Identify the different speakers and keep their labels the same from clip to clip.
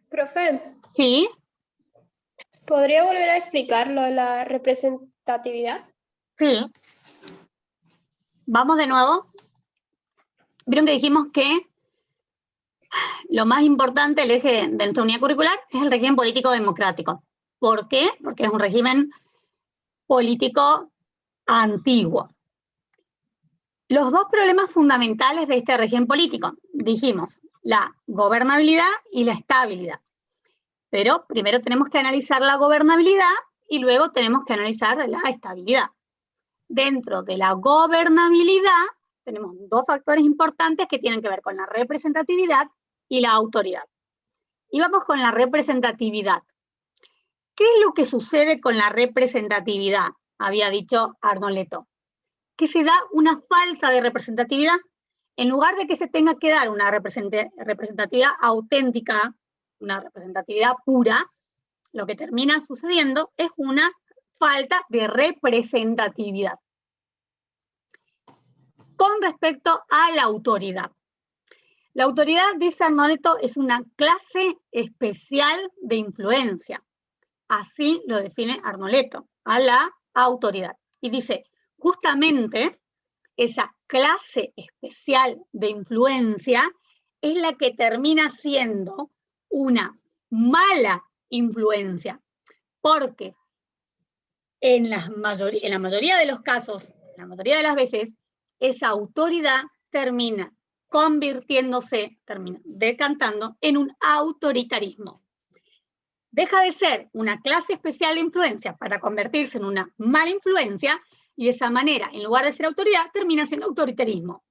Speaker 1: Profe,
Speaker 2: Sí,
Speaker 1: ¿podría volver a explicar lo de la representatividad?
Speaker 2: sí. Vamos de nuevo. Vieron que dijimos que lo más importante, el eje de nuestra unidad curricular, es el régimen político democrático. ¿Por qué? Porque es un régimen político antiguo. Los dos problemas fundamentales de este régimen político, dijimos, la gobernabilidad y la estabilidad. Pero primero tenemos que analizar la gobernabilidad y luego tenemos que analizar la estabilidad. Dentro de la gobernabilidad tenemos dos factores importantes que tienen que ver con la representatividad y la autoridad. Y vamos con la representatividad. ¿Qué es lo que sucede con la representatividad? Había dicho Arnoletto. Que se da una falta de representatividad. En lugar de que se tenga que dar una representatividad auténtica, una representatividad pura, lo que termina sucediendo es una falta de representatividad. Con respecto a la autoridad. La autoridad, dice Arnoletto, es una clase especial de influencia. Así lo define Arnoletto, a la autoridad. Y dice, justamente esa clase especial de influencia es la que termina siendo una mala influencia, porque en la mayoría de los casos, la mayoría de las veces, esa autoridad termina convirtiéndose, termina decantando en un autoritarismo. Deja de ser una clase especial de influencia para convertirse en una mala influencia y de esa manera, en lugar de ser autoridad, termina siendo autoritarismo.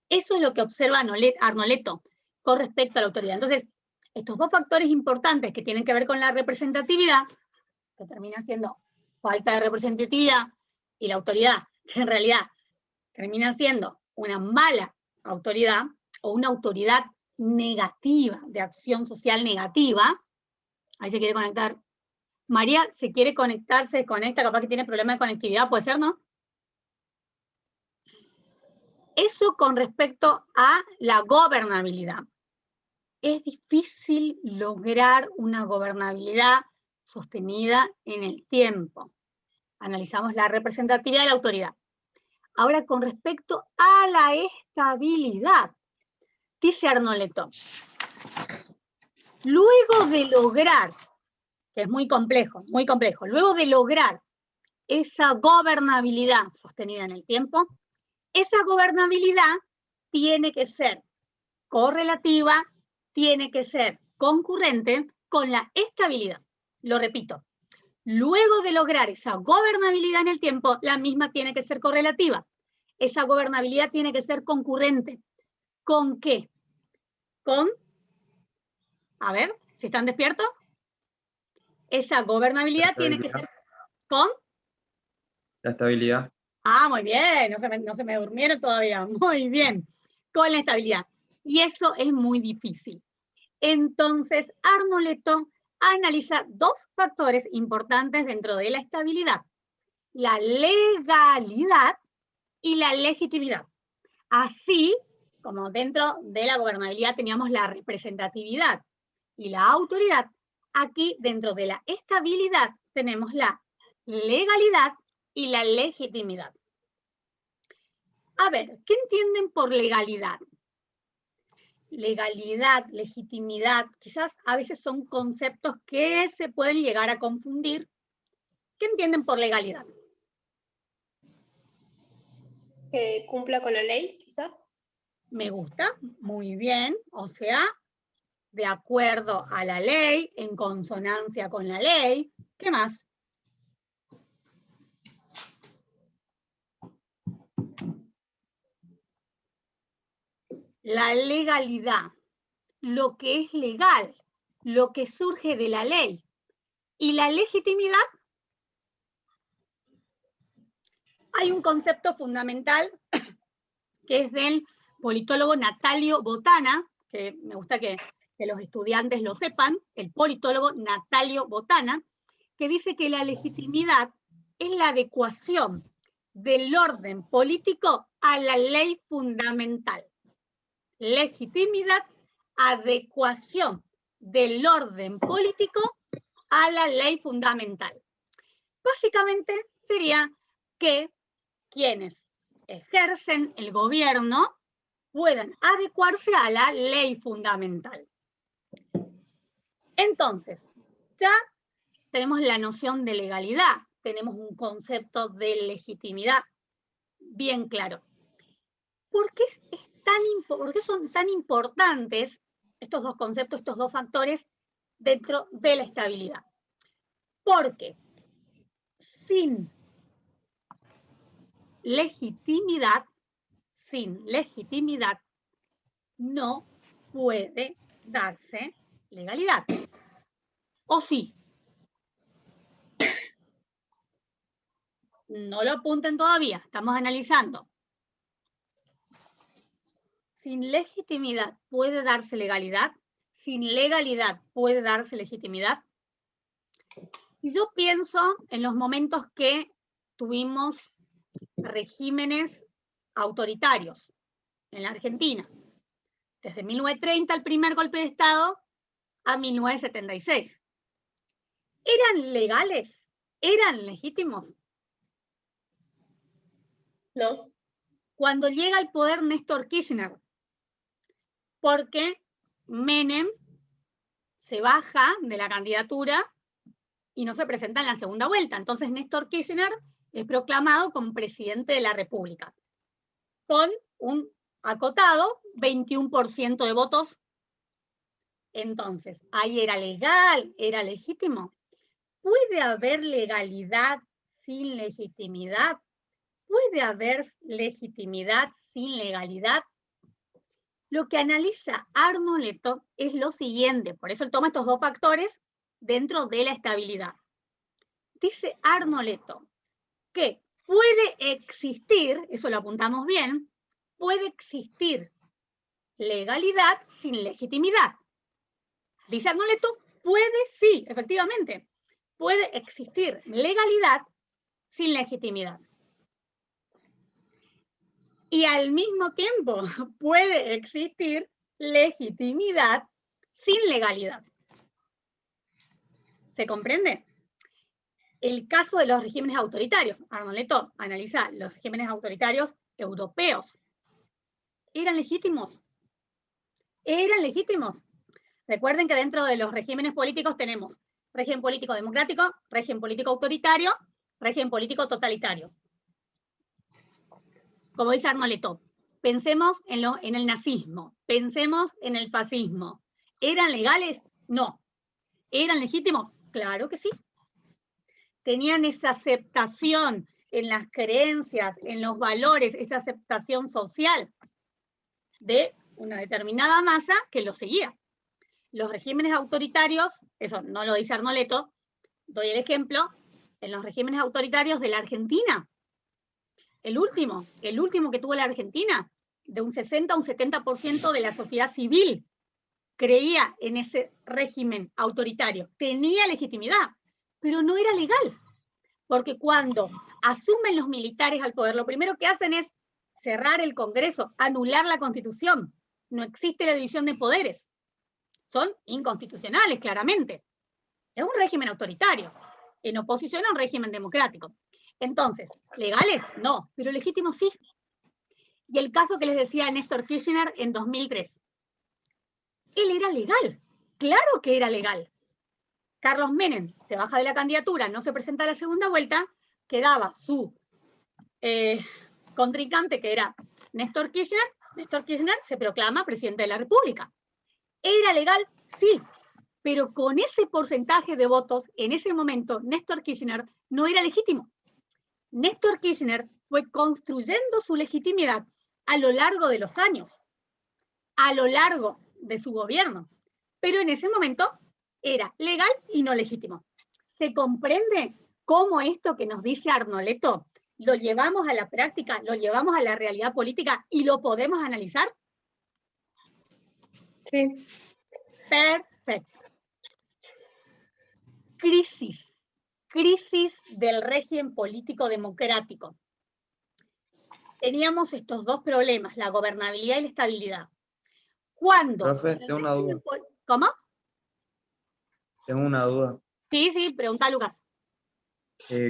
Speaker 2: Eso es lo que observa Arnoletto con respecto a la autoridad. Entonces, estos dos factores importantes que tienen que ver con la representatividad, que termina siendo falta de representatividad, y la autoridad, que en realidad termina siendo una mala autoridad o una autoridad negativa, de acción social negativa. Ahí se quiere conectar. María, se quiere conectar, se desconecta, capaz que tiene problemas de conectividad, ¿puede ser, no? Eso con respecto a la gobernabilidad. Es difícil lograr una gobernabilidad sostenida en el tiempo. Analizamos la representatividad de la autoridad. Ahora, con respecto a la estabilidad, dice Arnoletto, luego de lograr, que es muy complejo, luego de lograr esa gobernabilidad sostenida en el tiempo, esa gobernabilidad tiene que ser correlativa, tiene que ser concurrente con la estabilidad. Lo repito, luego de lograr esa gobernabilidad en el tiempo, la misma tiene que ser correlativa. Esa gobernabilidad tiene que ser concurrente. ¿Con qué? Con, a ver, si están despiertos. Esa gobernabilidad tiene que ser con
Speaker 3: la estabilidad.
Speaker 2: Ah, muy bien, no se me durmieron todavía, muy bien, con la estabilidad. Y eso es muy difícil. Entonces, Arnoletto analiza dos factores importantes dentro de la estabilidad: la legalidad y la legitimidad. Así como dentro de la gobernabilidad teníamos la representatividad y la autoridad, aquí dentro de la estabilidad tenemos la legalidad y la legitimidad. A ver, ¿qué entienden por legalidad? Legalidad, legitimidad, quizás a veces son conceptos que se pueden llegar a confundir. ¿Qué entienden por legalidad?
Speaker 1: Que cumpla con la ley, quizás.
Speaker 2: Me gusta, muy bien, o sea, de acuerdo a la ley, en consonancia con la ley. ¿Qué más? La legalidad, lo que es legal, lo que surge de la ley. ¿Y la legitimidad? Hay un concepto fundamental que es del politólogo Natalio Botana, que me gusta que los estudiantes lo sepan, el politólogo Natalio Botana, que dice que la legitimidad es la adecuación del orden político a la ley fundamental. Legitimidad, adecuación del orden político a la ley fundamental. Básicamente sería que quienes ejercen el gobierno puedan adecuarse a la ley fundamental. Entonces, ya tenemos la noción de legalidad, tenemos un concepto de legitimidad bien claro. ¿Por qué son tan importantes estos dos conceptos, estos dos factores dentro de la estabilidad? Porque sin legitimidad no puede darse legalidad. ¿O sí? No lo apunten todavía, estamos analizando. Sin legitimidad puede darse legalidad, sin legalidad puede darse legitimidad. Y yo pienso en los momentos que tuvimos regímenes autoritarios en la Argentina. Desde 1930, el primer golpe de Estado, a 1976. ¿Eran legales? ¿Eran legítimos?
Speaker 1: No.
Speaker 2: Cuando llega al poder Néstor Kirchner, porque Menem se baja de la candidatura y no se presenta en la segunda vuelta. Entonces Néstor Kirchner es proclamado como presidente de la República, con un acotado 21% de votos. Entonces, ahí era legal, era legítimo. ¿Puede haber legalidad sin legitimidad? ¿Puede haber legitimidad sin legalidad? Lo que analiza Arnoletto es lo siguiente, por eso él toma estos dos factores dentro de la estabilidad. Dice Arnoletto que puede existir, eso lo apuntamos bien, puede existir legalidad sin legitimidad. Dice Arnoletto, puede, sí, efectivamente, puede existir legalidad sin legitimidad. Y al mismo tiempo puede existir legitimidad sin legalidad. ¿Se comprende? El caso de los regímenes autoritarios. Arnoletto analiza los regímenes autoritarios europeos. ¿Eran legítimos? ¿Eran legítimos? Recuerden que dentro de los regímenes políticos tenemos régimen político democrático, régimen político autoritario, régimen político totalitario. Como dice Arnoletto, pensemos en el nazismo, pensemos en el fascismo. ¿Eran legales? No. ¿Eran legítimos? Claro que sí. Tenían esa aceptación en las creencias, en los valores, esa aceptación social de una determinada masa que lo seguía. Los regímenes autoritarios, eso no lo dice Arnoletto, doy el ejemplo, en los regímenes autoritarios de la Argentina, el último que tuvo la Argentina, de un 60 a un 70% de la sociedad civil creía en ese régimen autoritario. Tenía legitimidad, pero no era legal. Porque cuando asumen los militares al poder, lo primero que hacen es cerrar el Congreso, anular la Constitución. No existe la división de poderes. Son inconstitucionales, claramente. Es un régimen autoritario, en oposición a un régimen democrático. Entonces, ¿legales? No, pero legítimos sí. Y el caso que les decía Néstor Kirchner en 2003. Él era legal, claro que era legal. Carlos Menem se baja de la candidatura, no se presenta a la segunda vuelta, quedaba su contrincante, que era Néstor Kirchner se proclama presidente de la República. ¿Era legal? Sí, pero con ese porcentaje de votos, en ese momento, Néstor Kirchner no era legítimo. Néstor Kirchner fue construyendo su legitimidad a lo largo de los años, a lo largo de su gobierno, pero en ese momento era legal y no legítimo. ¿Se comprende cómo esto que nos dice Arnoletto lo llevamos a la práctica, lo llevamos a la realidad política y lo podemos analizar?
Speaker 1: Sí.
Speaker 2: Perfecto. Crisis del régimen político democrático. Teníamos estos dos problemas, la gobernabilidad y la estabilidad. ¿Cuándo?
Speaker 3: Profe, tengo una duda.
Speaker 2: ¿Cómo?
Speaker 3: tengo una duda.
Speaker 2: Sí, pregunta Lucas.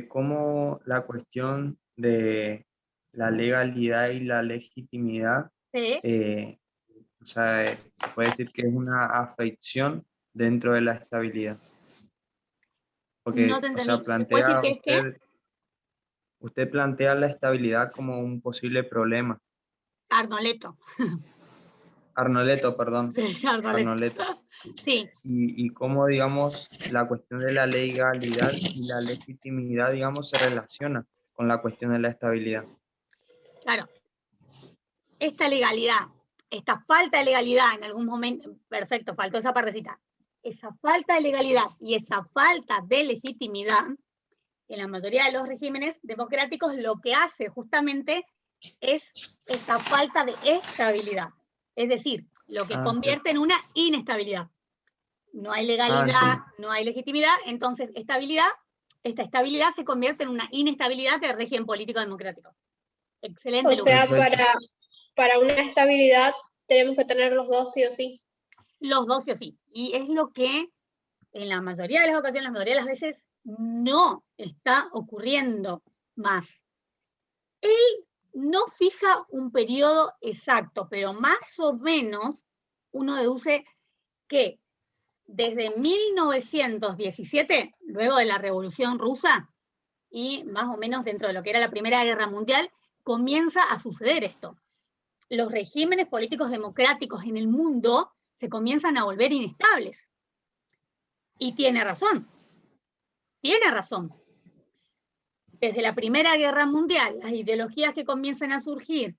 Speaker 3: ¿Cómo la cuestión de la legalidad y la legitimidad,
Speaker 2: Sí.
Speaker 3: o sea, se puede decir que es una afección dentro de la estabilidad?
Speaker 2: No
Speaker 3: Porque,
Speaker 2: te
Speaker 3: o sea,
Speaker 2: entendí. ¿Me puedes decir qué es qué?
Speaker 3: usted plantea la estabilidad como un posible problema.
Speaker 2: Arnoleto.
Speaker 3: Arnoleto, perdón.
Speaker 2: Sí, Arnoleto.
Speaker 3: Arnoleto.
Speaker 2: Sí,
Speaker 3: Y cómo, digamos, la cuestión de la legalidad y la legitimidad, digamos, se relaciona con la cuestión de la estabilidad.
Speaker 2: claro. Esta legalidad, esta falta de legalidad en algún momento, perfecto, faltó esa partecita. Esa falta de legalidad y esa falta de legitimidad, en la mayoría de los regímenes democráticos, lo que hace justamente es esa falta de estabilidad. Es decir, lo que convierte en una inestabilidad. No hay legalidad, no hay legitimidad, entonces esta estabilidad se convierte en una inestabilidad del régimen político democrático. Excelente,
Speaker 1: O sea,
Speaker 2: Lucas.
Speaker 1: para una estabilidad tenemos que tener los dos sí o sí.
Speaker 2: Los dos sí o sí. Y es lo que en la mayoría de las ocasiones, la mayoría de las veces, no está ocurriendo más. Él no fija un periodo exacto, pero más o menos uno deduce que desde 1917, luego de la Revolución Rusa, y más o menos dentro de lo que era la Primera Guerra Mundial, comienza a suceder esto. Los regímenes políticos democráticos en el mundo se comienzan a volver inestables. Y tiene razón. Desde la Primera Guerra Mundial, las ideologías que comienzan a surgir,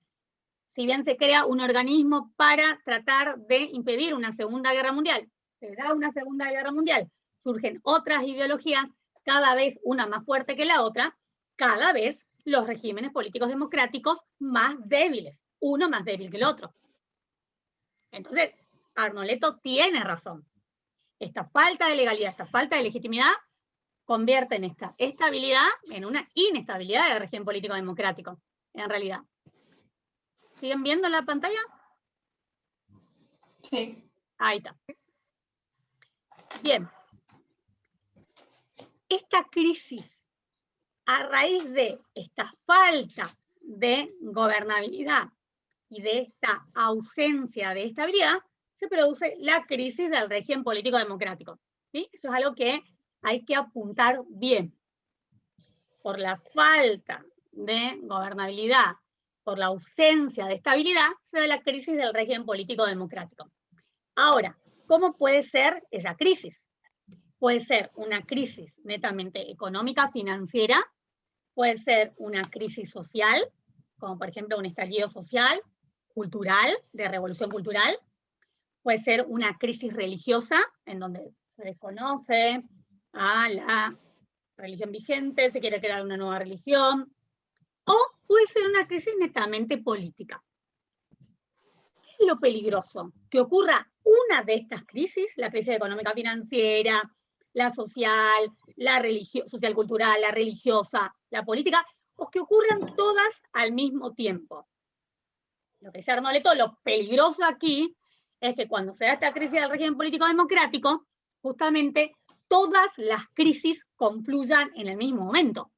Speaker 2: si bien se crea un organismo para tratar de impedir una Segunda Guerra Mundial, se da una Segunda Guerra Mundial, surgen otras ideologías, cada vez una más fuerte que la otra, cada vez los regímenes políticos democráticos más débiles, uno más débil que el otro. Entonces, Arnoleto tiene razón. Esta falta de legalidad, esta falta de legitimidad, convierte en esta estabilidad en una inestabilidad del régimen político democrático, en realidad. ¿Siguen viendo la pantalla?
Speaker 4: Sí.
Speaker 2: Ahí está. Bien. Esta crisis, a raíz de esta falta de gobernabilidad y de esta ausencia de estabilidad, se produce la crisis del régimen político democrático. ¿Sí? Eso es algo que hay que apuntar bien. Por la falta de gobernabilidad, por la ausencia de estabilidad, se da la crisis del régimen político democrático. Ahora, ¿cómo puede ser esa crisis? Puede ser una crisis netamente económica, financiera, puede ser una crisis social, como por ejemplo un estallido social, cultural, de revolución cultural, puede ser una crisis religiosa, en donde se desconoce a la religión vigente, se quiere crear una nueva religión, o puede ser una crisis netamente política. ¿Qué es lo peligroso? Que ocurra una de estas crisis, la crisis económica financiera, la social, la social cultural, la religiosa, la política, o que ocurran todas al mismo tiempo. Lo que dice Arnoleto, lo peligroso aquí es que cuando se da esta crisis del régimen político democrático, justamente todas las crisis confluyan en el mismo momento.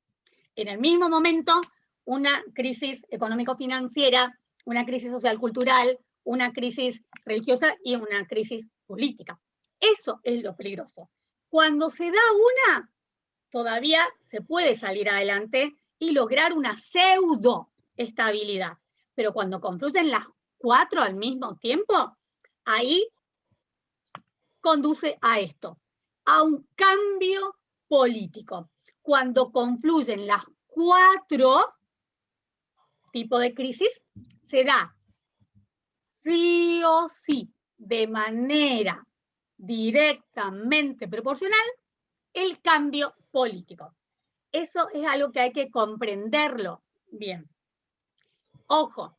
Speaker 2: En el mismo momento, una crisis económico-financiera, una crisis social-cultural, una crisis religiosa y una crisis política. Eso es lo peligroso. Cuando se da una, todavía se puede salir adelante y lograr una pseudo-estabilidad. Pero cuando confluyen las cuatro al mismo tiempo, ahí conduce a esto, a un cambio político. Cuando confluyen las cuatro tipos de crisis, se da sí o sí, de manera directamente proporcional, el cambio político. Eso es algo que hay que comprenderlo bien. Ojo,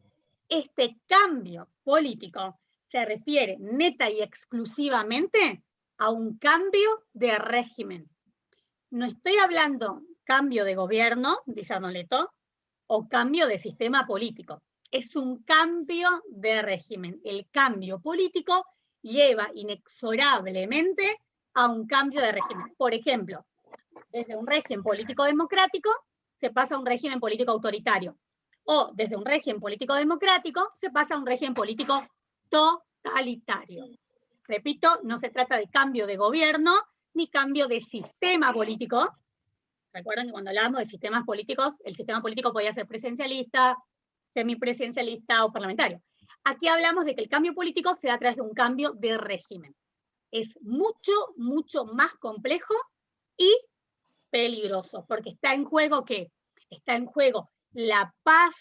Speaker 2: este cambio político se refiere neta y exclusivamente a un cambio de régimen. No estoy hablando cambio de gobierno, dice Arnoleto, o cambio de sistema político. Es un cambio de régimen. El cambio político lleva inexorablemente a un cambio de régimen. Por ejemplo, desde un régimen político democrático se pasa a un régimen político autoritario. O desde un régimen político democrático se pasa a un régimen político totalitario. Repito, no se trata de cambio de gobierno ni cambio de sistema político. Recuerden que cuando hablamos de sistemas políticos, el sistema político podía ser presidencialista, semipresidencialista o parlamentario. Aquí hablamos de que el cambio político se da a través de un cambio de régimen. Es mucho, mucho más complejo y peligroso, porque está en juego ¿qué? Está en juego la paz,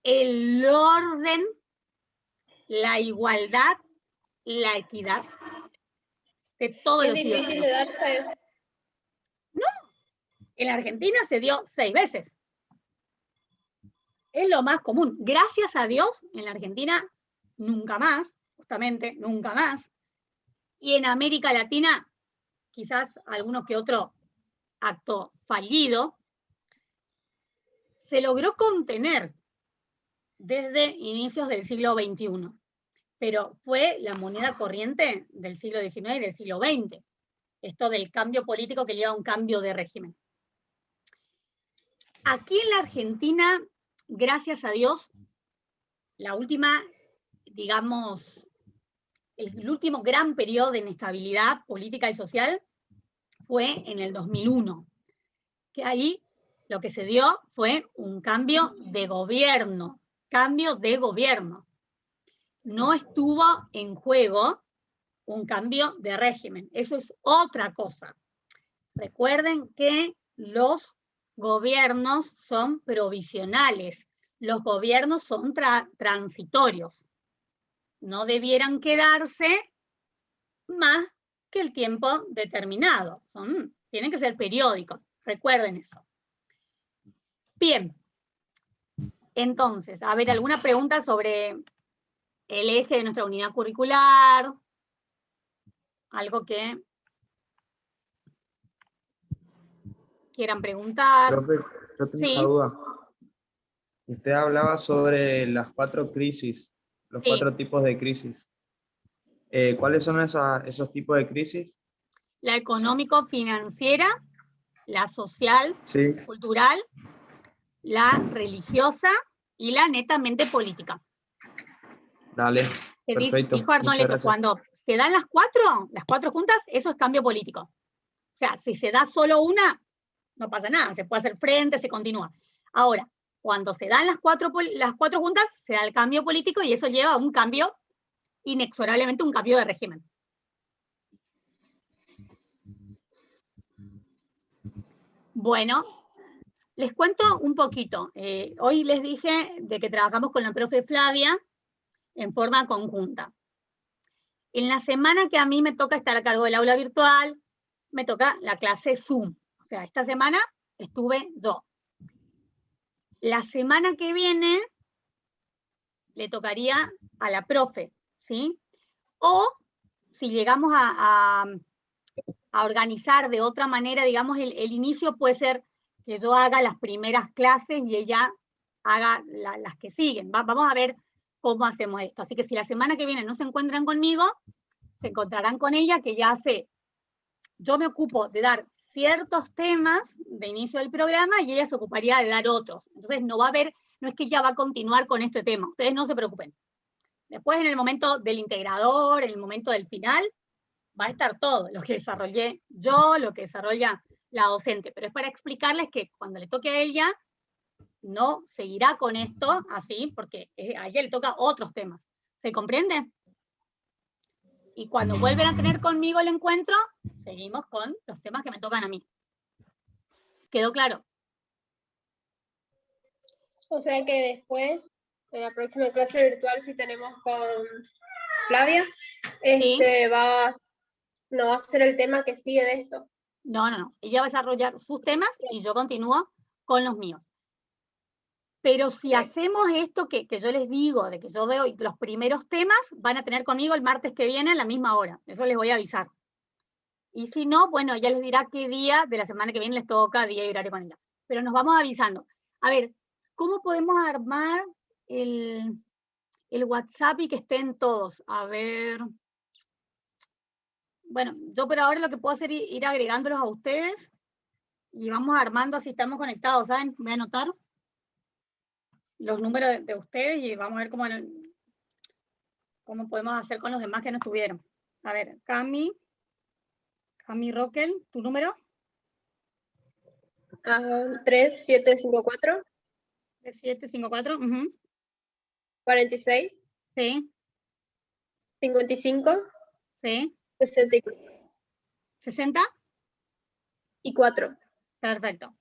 Speaker 2: el orden, la igualdad, la equidad de todos los ciudadanos.
Speaker 1: Es difícil de darse.
Speaker 2: No, en la Argentina se dio 6 veces. Es lo más común. Gracias a Dios, en la Argentina nunca más, justamente nunca más. Y en América Latina, quizás alguno que otro acto fallido, se logró contener desde inicios del siglo XXI, pero fue la moneda corriente del siglo XIX y del siglo XX, esto del cambio político que lleva a un cambio de régimen. Aquí en la Argentina, gracias a Dios, la última, digamos, el último gran periodo de inestabilidad política y social fue en el 2001, que ahí lo que se dio fue un cambio de gobierno, No estuvo en juego un cambio de régimen, eso es otra cosa. Recuerden que los gobiernos son provisionales, los gobiernos son transitorios, no debieran quedarse más que el tiempo determinado, tienen que ser periódicos, recuerden eso. Bien, entonces, a ver, ¿alguna pregunta sobre el eje de nuestra unidad curricular? Algo que quieran preguntar.
Speaker 3: Profe, yo tengo
Speaker 2: Sí.
Speaker 3: una duda. Usted hablaba sobre las 4 crisis, los
Speaker 2: Sí.
Speaker 3: 4 tipos de crisis. ¿Cuáles son esos tipos de crisis?
Speaker 2: La económico-financiera, la social,
Speaker 3: Sí,
Speaker 2: cultural, la religiosa y la netamente política.
Speaker 3: dale,
Speaker 2: Que
Speaker 3: perfecto.
Speaker 2: dijo
Speaker 3: Muchas
Speaker 2: Arnoleto,
Speaker 3: gracias.
Speaker 2: cuando se dan las cuatro juntas, eso es cambio político. O sea, si se da solo una, no pasa nada, se puede hacer frente, se continúa. Ahora, cuando se dan las cuatro juntas, se da el cambio político y eso lleva a un cambio, inexorablemente un cambio de régimen. Bueno, les cuento un poquito. Hoy les dije de que trabajamos con la profe Flavia en forma conjunta. En la semana que a mí me toca estar a cargo del aula virtual, me toca la clase Zoom. O sea, esta semana estuve yo. La semana que viene le tocaría a la profe, ¿sí? O si llegamos a organizar de otra manera, digamos, el inicio puede ser que yo haga las primeras clases y ella haga las que siguen. Vamos a ver cómo hacemos esto. Así que si la semana que viene no se encuentran conmigo, se encontrarán con ella, que ya hace, yo me ocupo de dar ciertos temas de inicio del programa y ella se ocuparía de dar otros. Entonces no va a haber, no es que ella va a continuar con este tema, ustedes no se preocupen. Después en el momento del integrador, en el momento del final, va a estar todo, lo que desarrollé yo, lo que desarrolla la docente, pero es para explicarles que cuando le toque a ella, no seguirá con esto así, porque a ella le toca otros temas. ¿Se comprende? Y cuando vuelven a tener conmigo el encuentro, seguimos con los temas que me tocan a mí. ¿Quedó claro?
Speaker 1: O sea que después, en la próxima clase virtual, si tenemos con Flavia,
Speaker 2: Sí.
Speaker 1: no va a ser el tema que sigue de esto.
Speaker 2: No. Ella va a desarrollar sus temas y yo continúo con los míos. Pero si hacemos esto que yo les digo, de que yo veo los primeros temas, van a tener conmigo el martes que viene a la misma hora. Eso les voy a avisar. Y si no, bueno, ella les dirá qué día de la semana que viene les toca, día y horario con ella. Pero nos vamos avisando. A ver, ¿cómo podemos armar el WhatsApp y que estén todos? A ver, Bueno, yo por ahora lo que puedo hacer es ir agregándolos a ustedes y vamos armando así estamos conectados, ¿saben? Voy a anotar los números de ustedes y vamos a ver cómo podemos hacer con los demás que no estuvieron. A ver, Cami Rockel, ¿tu número?
Speaker 1: 3754,
Speaker 2: 3754,
Speaker 1: 46,
Speaker 2: sí,
Speaker 1: 55,
Speaker 2: sí,
Speaker 1: 64.
Speaker 2: 60, perfecto.